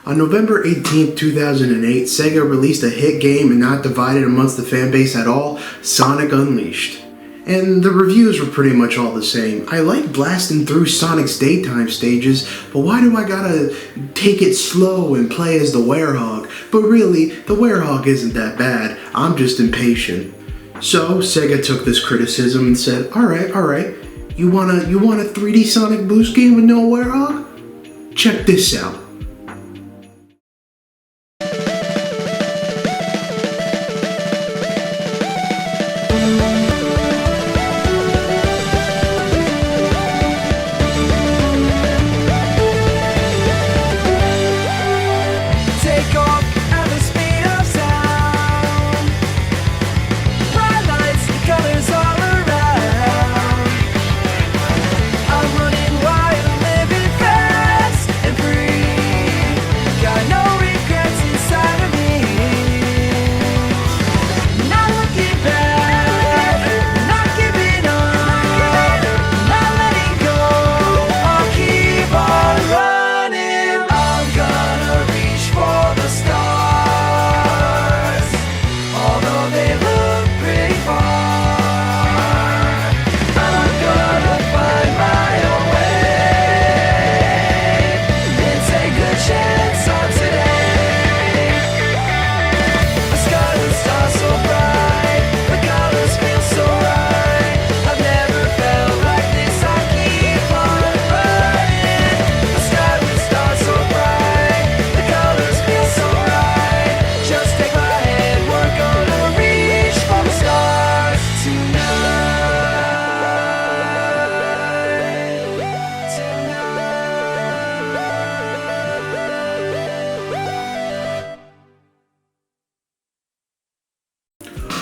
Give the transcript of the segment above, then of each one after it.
On November 18th, 2008, Sega released a hit game and not divided amongst the fanbase at all, Sonic Unleashed. And the reviews were pretty much all the same. I like blasting through Sonic's daytime stages, but why do I gotta take it slow and play as the werehog? But really, the werehog isn't that bad, I'm just impatient. So, Sega took this criticism and said, alright, you want a 3D Sonic Boost game with no werehog? Check this out.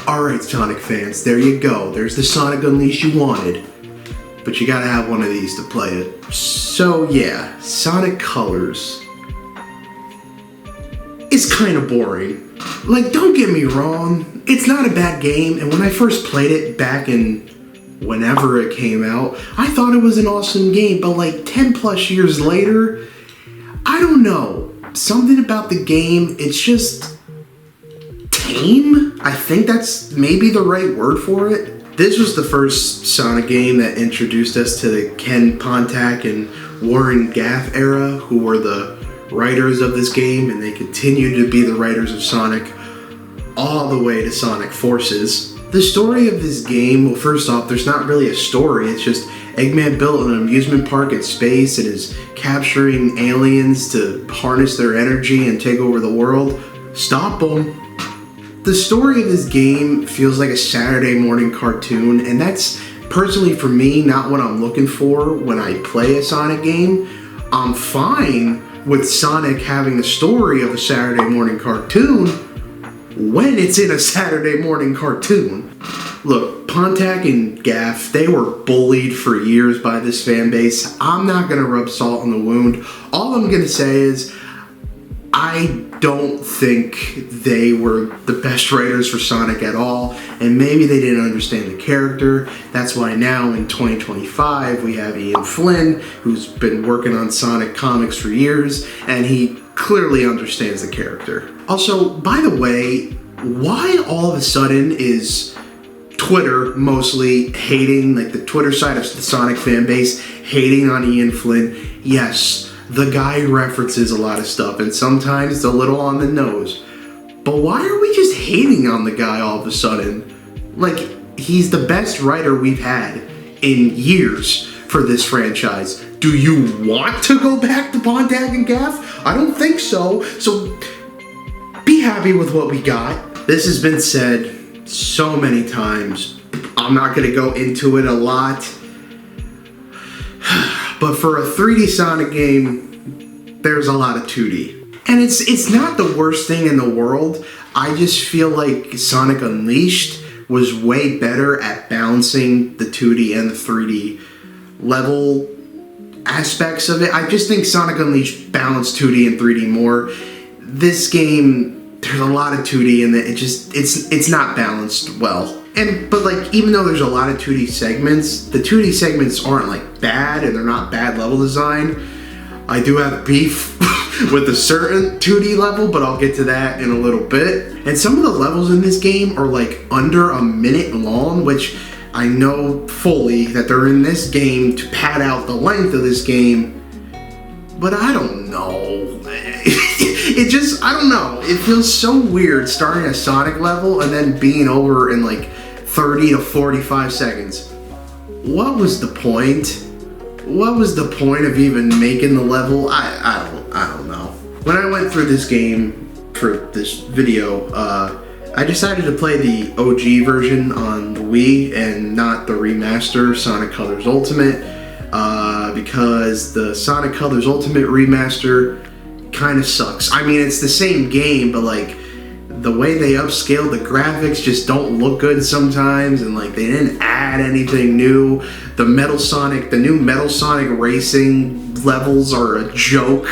Alright, Sonic fans, there you go. There's the Sonic Unleashed you wanted. But you gotta have one of these to play it. So yeah, Sonic Colors is kind of boring. Like, don't get me wrong, it's not a bad game, and when I first played it back in whenever it came out, I thought it was an awesome game, but like 10 plus years later, I don't know. Something about the game, it's just tame? I think that's maybe the right word for it. This was the first Sonic game that introduced us to the Ken Pontac and Warren Gaff era, who were the writers of this game, and they continue to be the writers of Sonic all the way to Sonic Forces. The story of this game, well, first off, there's not really a story. It's just Eggman built an amusement park in space and is capturing aliens to harness their energy and take over the world. Stop them. The story of this game feels like a Saturday morning cartoon, and that's personally for me not what I'm looking for when I play a Sonic game. I'm fine with Sonic having the story of a Saturday morning cartoon when it's in a Saturday morning cartoon. Look, Pontac and Gaff, they were bullied for years by this fan base. I'm not gonna rub salt in the wound. All I'm gonna say is I don't think they were the best writers for Sonic at all, and maybe they didn't understand the character. That's why now in 2025 we have Ian Flynn, who's been working on Sonic comics for years, and he clearly understands the character. Also, by the way, why all of a sudden is Twitter mostly hating, like the Twitter side of the Sonic fan base, hating on Ian Flynn? Yes, the guy references a lot of stuff, and sometimes it's a little on the nose. But why are we just hating on the guy all of a sudden? Like, he's the best writer we've had in years for this franchise. Do you want to go back to Pontac and Gaff? I don't think so. So, be happy with what we got. This has been said so many times. I'm not going to go into it a lot. But for a 3D Sonic game, there's a lot of 2D. And it's not the worst thing in the world. I just feel like Sonic Unleashed was way better at balancing the 2D and the 3D level aspects of it. I just think Sonic Unleashed balanced 2D and 3D more. This game, there's a lot of 2D in it. It's not balanced well. But like, even though there's a lot of 2D segments, the 2D segments aren't like bad, and they're not bad level design. I do have beef with a certain 2D level, but I'll get to that in a little bit. And some of the levels in this game are like under a minute long, which I know fully that they're in this game to pad out the length of this game, but I don't know. I don't know. It feels so weird starting a Sonic level and then being over in like 30 to 45 seconds. What was the point? What was the point of even making the level? I don't know. When I went through this game for this video, I decided to play the OG version on the Wii and not the remaster Sonic Colors Ultimate, because the Sonic Colors Ultimate remaster kind of sucks. I mean, it's the same game, but like the way they upscaled the graphics just don't look good sometimes, and like they didn't add anything new. The new Metal Sonic Racing levels are a joke.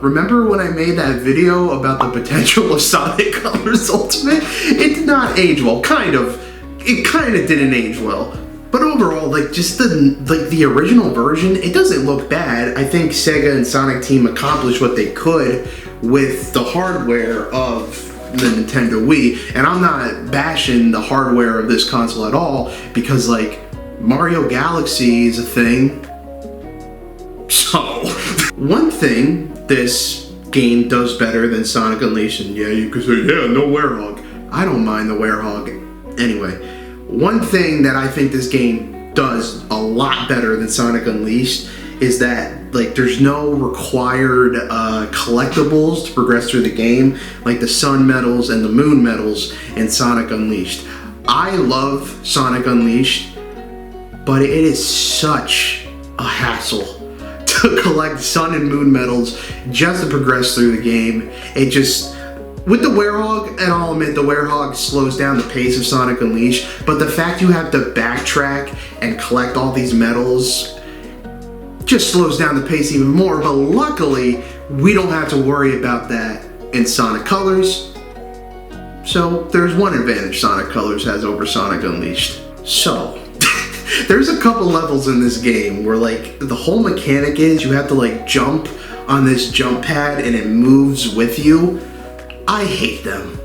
Remember when I made that video about the potential of Sonic Colors Ultimate? It did not age well. It kind of didn't age well. But overall, like just the original version, it doesn't look bad. I think Sega and Sonic Team accomplished what they could with the hardware of the Nintendo Wii, and I'm not bashing the hardware of this console at all, because like Mario Galaxy is a thing. So, one thing this game does better than Sonic Unleashed, and yeah, you could say, yeah, no werehog. I don't mind the werehog. Anyway, one thing that I think this game does a lot better than Sonic Unleashed is that like there's no required collectibles to progress through the game, like the sun medals and the moon medals in Sonic Unleashed. I love Sonic Unleashed, but it is such a hassle to collect sun and moon medals just to progress through the game. It just, with the werehog, and I'll admit the werehog slows down the pace of Sonic Unleashed, but the fact you have to backtrack and collect all these medals just slows down the pace even more. But luckily, we don't have to worry about that in Sonic Colors. So there's one advantage Sonic Colors has over Sonic Unleashed. So, there's a couple levels in this game where like the whole mechanic is you have to like jump on this jump pad and it moves with you. I hate them.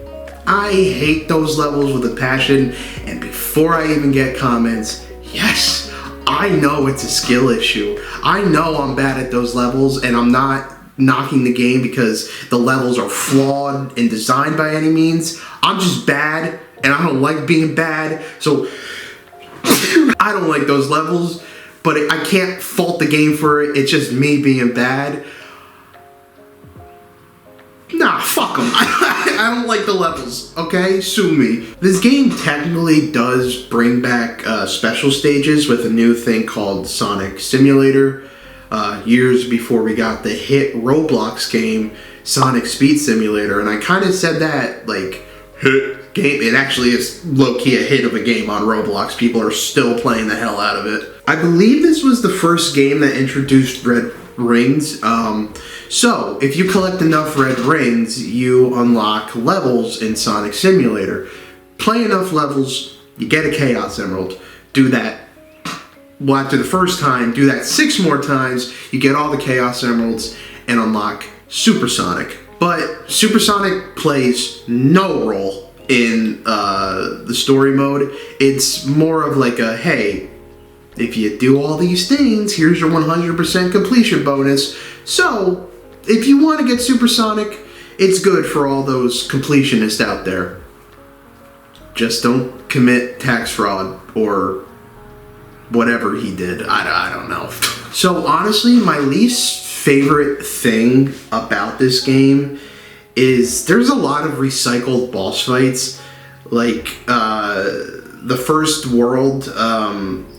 I hate those levels with a passion, and before I even get comments, yes, I know it's a skill issue. I know I'm bad at those levels, and I'm not knocking the game because the levels are flawed in design by any means. I'm just bad, and I don't like being bad, so I don't like those levels, but I can't fault the game for it. It's just me being bad. Nah, fuck them. I don't like the levels, okay? Sue me. This game technically does bring back special stages with a new thing called Sonic Simulator. Years before we got the hit Roblox game, Sonic Speed Simulator, and I kind of said that, like, hit game. It actually is low-key a hit of a game on Roblox. People are still playing the hell out of it. I believe this was the first game that introduced red rings. So, if you collect enough red rings, you unlock levels in Sonic Simulator. Play enough levels, you get a Chaos Emerald. Do that. Well, after the first time, do that 6 more times, you get all the Chaos Emeralds and unlock Super Sonic. But Super Sonic plays no role in the story mode. It's more of like a, hey, if you do all these things, here's your 100% completion bonus. So, if you want to get Super Sonic, it's good for all those completionists out there. Just don't commit tax fraud or whatever he did. I don't know. So honestly, my least favorite thing about this game is there's a lot of recycled boss fights. Like, the first world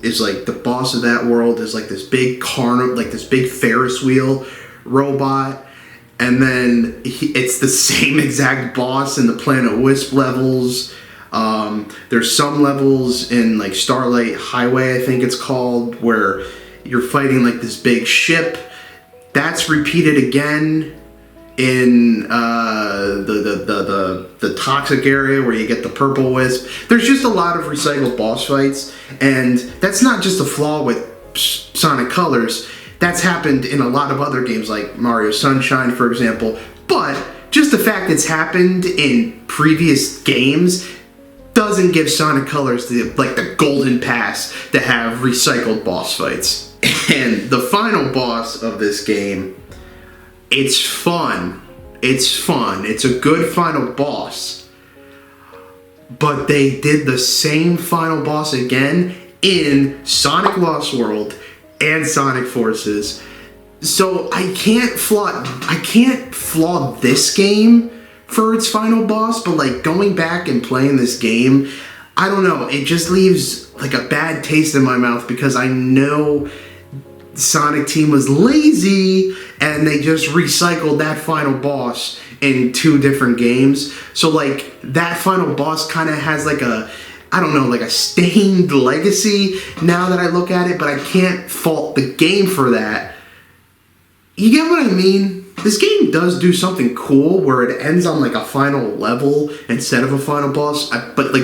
is like, the boss of that world is like this big this big Ferris wheel robot, and then it's the same exact boss in the Planet Wisp levels. There's some levels in like Starlight Highway, I think it's called, where you're fighting like this big ship. That's repeated again in the toxic area where you get the purple wisp. There's just a lot of recycled boss fights, and that's not just a flaw with Sonic Colors. that's happened in a lot of other games like Mario Sunshine, for example. But just the fact it's happened in previous games doesn't give Sonic Colors the golden pass to have recycled boss fights. And the final boss of this game, it's fun. It's fun. It's a good final boss. But they did the same final boss again in Sonic Lost World and Sonic Forces. So I can't flaw this game for its final boss, but like going back and playing this game, I don't know, it just leaves like a bad taste in my mouth because I know Sonic Team was lazy and they just recycled that final boss in 2 different games. So like that final boss kind of has like a, I don't know, like a stained legacy now that I look at it, but I can't fault the game for that. You get what I mean? This game does do something cool where it ends on like a final level instead of a final boss, but like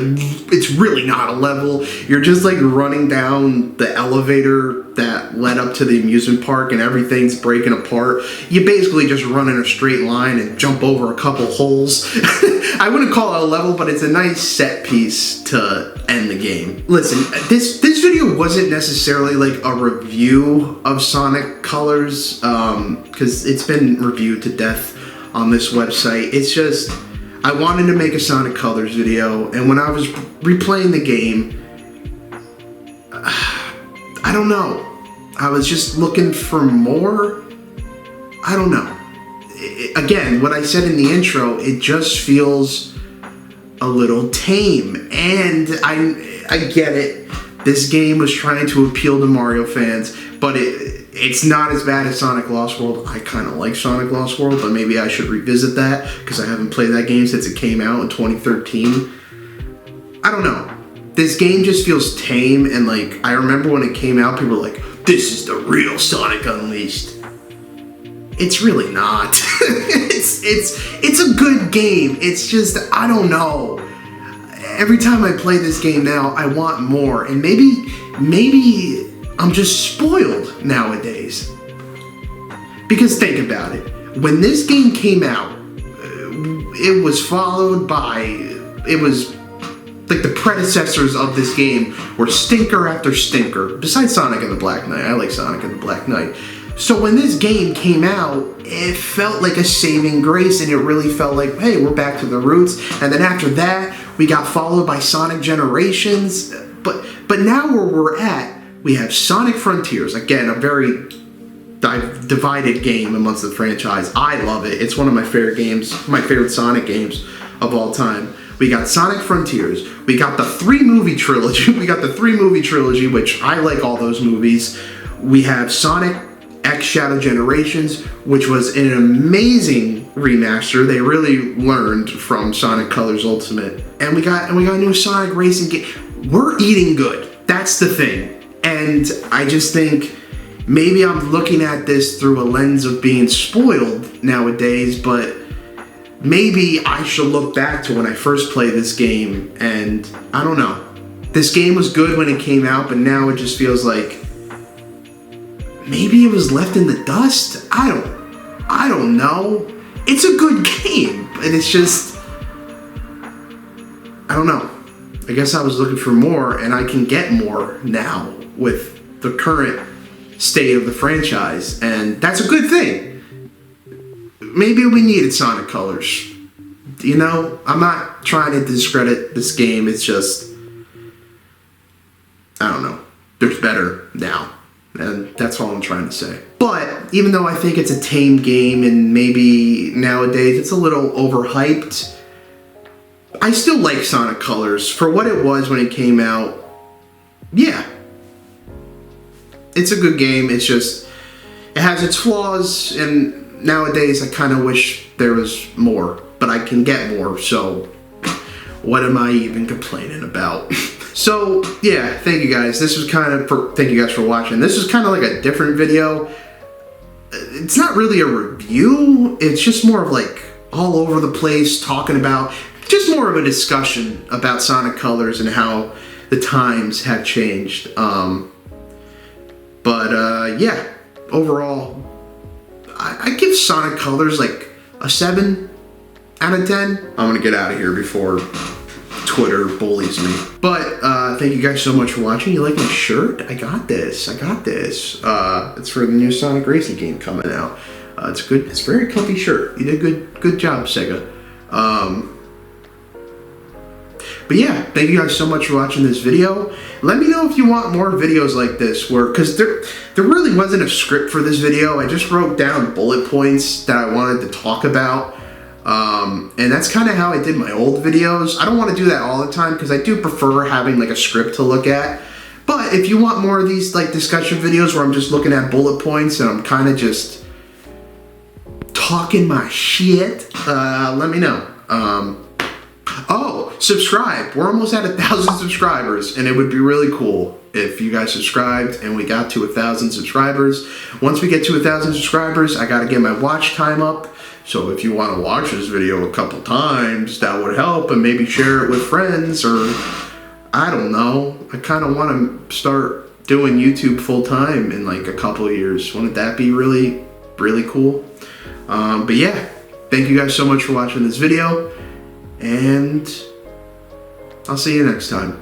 it's really not a level. You're just like running down the elevator that led up to the amusement park and everything's breaking apart. You basically just run in a straight line and jump over a couple holes. I wouldn't call it a level, but it's a nice set piece to end the game. Listen, this video wasn't necessarily like a review of Sonic Colors, because it's been reviewed to death on this website. It's just, I wanted to make a Sonic Colors video, and when I was replaying the game, I don't know. I was just looking for more. I don't know. Again, what I said in the intro, it just feels a little tame. And I get it. This game was trying to appeal to Mario fans, but it's not as bad as Sonic Lost World. I kind of like Sonic Lost World, but maybe I should revisit that because I haven't played that game since it came out in 2013. I don't know. This game just feels tame, and like I remember when it came out, people were like, "This is the real Sonic Unleashed." It's really not. it's a good game. It's just, I don't know. Every time I play this game now, I want more, and maybe I'm just spoiled nowadays. Because think about it. When this game came out, it was followed by, it was like the predecessors of this game were stinker after stinker. Besides Sonic and the Black Knight. I like Sonic and the Black Knight. So when this game came out, it felt like a saving grace, and it really felt like, hey, we're back to the roots. And then after that, we got followed by Sonic Generations. But now where we're at, we have Sonic Frontiers. Again, a very divided game amongst the franchise. I love it. It's one of my favorite games, my favorite Sonic games of all time. We got Sonic Frontiers. We got the 3-movie trilogy. Which I like all those movies. We have Sonic X Shadow Generations, which was an amazing remaster. They really learned from Sonic Colors Ultimate. And we got a new Sonic racing game. We're eating good. That's the thing. And I just think maybe I'm looking at this through a lens of being spoiled nowadays, but maybe I should look back to when I first played this game, and I don't know. This game was good when it came out, but now it just feels like maybe it was left in the dust. I don't know. It's a good game, but it's just, I don't know. I guess I was looking for more, and I can get more now with the current state of the franchise, and that's a good thing. Maybe we needed Sonic Colors. You know, I'm not trying to discredit this game, it's just, I don't know. There's better now, and that's all I'm trying to say. But even though I think it's a tame game, and maybe nowadays it's a little overhyped, I still like Sonic Colors for what it was when it came out. Yeah. It's a good game. It's just, it has its flaws, and nowadays I kind of wish there was more, but I can get more, so what am I even complaining about? So, yeah, thank you guys. This was thank you guys for watching. This was kind of like a different video. It's not really a review. It's just more of like all over the place talking about, just more of a discussion about Sonic Colors and how the times have changed. Yeah, overall, I give Sonic Colors like a 7 out of 10. I'm gonna get out of here before Twitter bullies me. But thank you guys so much for watching. You like my shirt? I got this. It's for the new Sonic Racing game coming out. It's good. It's a very comfy shirt. You did a good job, Sega. But yeah, thank you guys so much for watching this video. Let me know if you want more videos like this, because there really wasn't a script for this video. I just wrote down bullet points that I wanted to talk about. And that's kind of how I did my old videos. I don't want to do that all the time because I do prefer having like a script to look at. But if you want more of these like discussion videos where I'm just looking at bullet points and I'm kind of just talking my shit, let me know. Oh, subscribe. We're almost at 1,000 subscribers, and it would be really cool if you guys subscribed and we got to 1,000 subscribers. Once we get to 1,000 subscribers, I gotta get my watch time up. So if you want to watch this video a couple times, that would help, and maybe share it with friends, or I don't know. I kind of want to start doing YouTube full time in like a couple of years. Wouldn't that be really, really cool? But yeah, thank you guys so much for watching this video, and I'll see you next time.